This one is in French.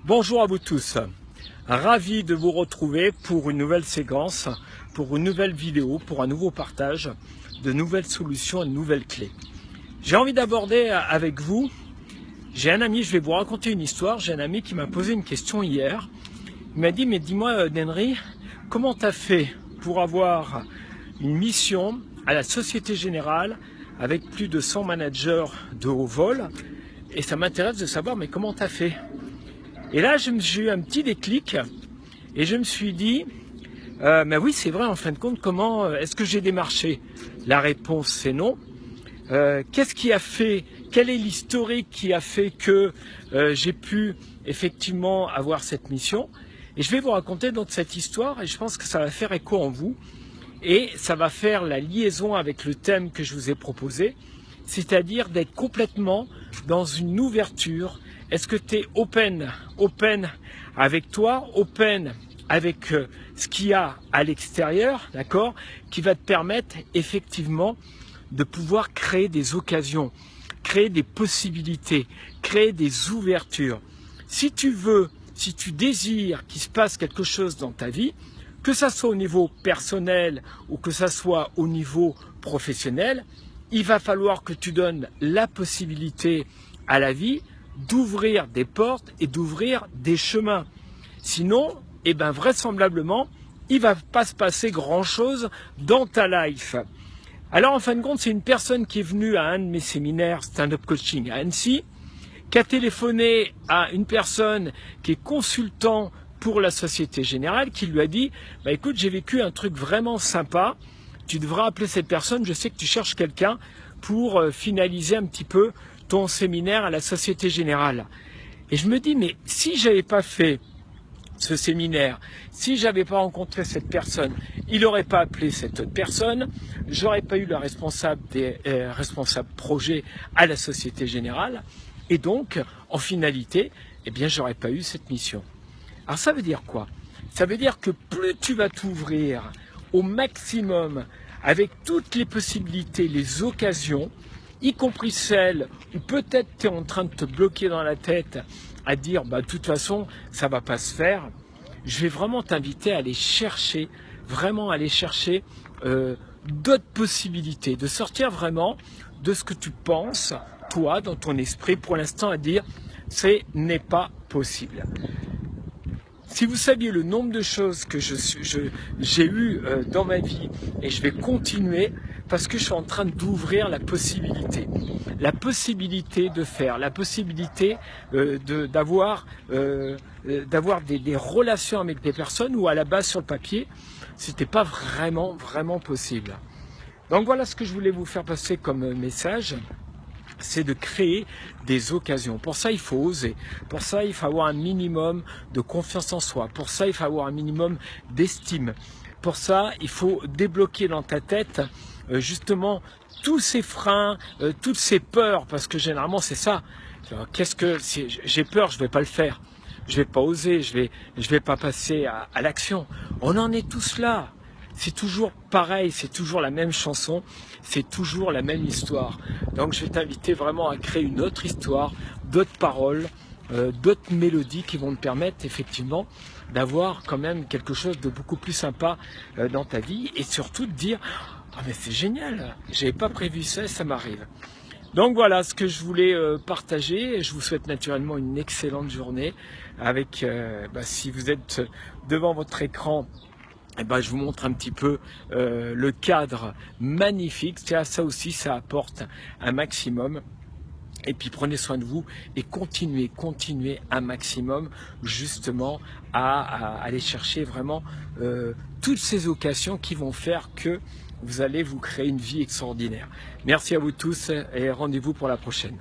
Bonjour à vous tous, ravi de vous retrouver pour une nouvelle séquence, pour une nouvelle vidéo, pour un nouveau partage de nouvelles solutions et de nouvelles clés. J'ai envie d'aborder avec vous, j'ai un ami, je vais vous raconter une histoire, j'ai un ami qui m'a posé une question hier. Il m'a dit, mais dis-moi Denry, comment tu as fait pour avoir une mission à la Société Générale avec plus de 100 managers de haut vol? Et ça m'intéresse de savoir, mais comment tu as fait? Et là, j'ai eu un petit déclic et je me suis dit, mais oui, c'est vrai, en fin de compte, comment est-ce que j'ai démarché? La réponse, c'est non. Qu'est-ce qui a fait, quel est l'historique qui a fait que j'ai pu effectivement avoir cette mission? Et je vais vous raconter donc cette histoire et je pense que ça va faire écho en vous et ça va faire la liaison avec le thème que je vous ai proposé, c'est-à-dire d'être complètement dans une ouverture. Est-ce que tu es open avec toi, open avec ce qu'il y a à l'extérieur, d'accord, qui va te permettre effectivement de pouvoir créer des occasions, créer des possibilités, créer des ouvertures. Si tu veux, si tu désires qu'il se passe quelque chose dans ta vie, que ça soit au niveau personnel ou que ça soit au niveau professionnel, il va falloir que tu donnes la possibilité à la vie d'ouvrir des portes et d'ouvrir des chemins. Sinon, eh ben, vraisemblablement, il ne va pas se passer grand-chose dans ta life. Alors, en fin de compte, c'est une personne qui est venue à un de mes séminaires stand-up coaching à Annecy, qui a téléphoné à une personne qui est consultant pour la Société Générale, qui lui a dit « Bah, écoute, j'ai vécu un truc vraiment sympa, tu devras appeler cette personne, je sais que tu cherches quelqu'un pour finaliser un petit peu ton séminaire à la Société Générale. » Et je me dis, mais si j'avais pas fait ce séminaire, si j'avais pas rencontré cette personne, il n'aurait pas appelé cette autre personne, j'aurais pas eu la responsable des responsables projets à la Société Générale, et donc, en finalité, eh bien, j'aurais pas eu cette mission. Alors ça veut dire quoi? Ça veut dire que plus tu vas t'ouvrir au maximum avec toutes les possibilités, les occasions, y compris celles où peut-être tu es en train de te bloquer dans la tête à dire bah, de toute façon ça va pas se faire, je vais vraiment t'inviter à aller chercher, vraiment aller chercher d'autres possibilités, de sortir vraiment de ce que tu penses, toi, dans ton esprit, pour l'instant, à dire ce n'est pas possible. Si vous saviez le nombre de choses que j'ai eues dans ma vie, et je vais continuer parce que je suis en train d'ouvrir la possibilité de faire, la possibilité d'avoir des relations avec des personnes où à la base sur le papier, c'était pas vraiment possible. Donc voilà ce que je voulais vous faire passer comme message. C'est de créer des occasions. Pour ça, il faut oser. Pour ça, il faut avoir un minimum de confiance en soi. Pour ça, il faut avoir un minimum d'estime. Pour ça, il faut débloquer dans ta tête justement tous ces freins, toutes ces peurs, parce que généralement c'est ça. Si j'ai peur, je vais pas le faire. Je vais pas oser, je vais pas passer à l'action. On en est tous là. C'est toujours pareil, c'est toujours la même chanson, c'est toujours la même histoire. Donc je vais t'inviter vraiment à créer une autre histoire, d'autres paroles, d'autres mélodies qui vont te permettre effectivement d'avoir quand même quelque chose de beaucoup plus sympa dans ta vie et surtout de dire « Ah mais c'est génial, j'avais pas prévu ça et ça m'arrive ». Donc voilà ce que je voulais partager. Je vous souhaite naturellement une excellente journée avec, si vous êtes devant votre écran, eh ben, je vous montre un petit peu le cadre magnifique. Ça aussi, ça apporte un maximum. Et puis prenez soin de vous et continuez un maximum justement à aller chercher vraiment toutes ces occasions qui vont faire que vous allez vous créer une vie extraordinaire. Merci à vous tous et rendez-vous pour la prochaine.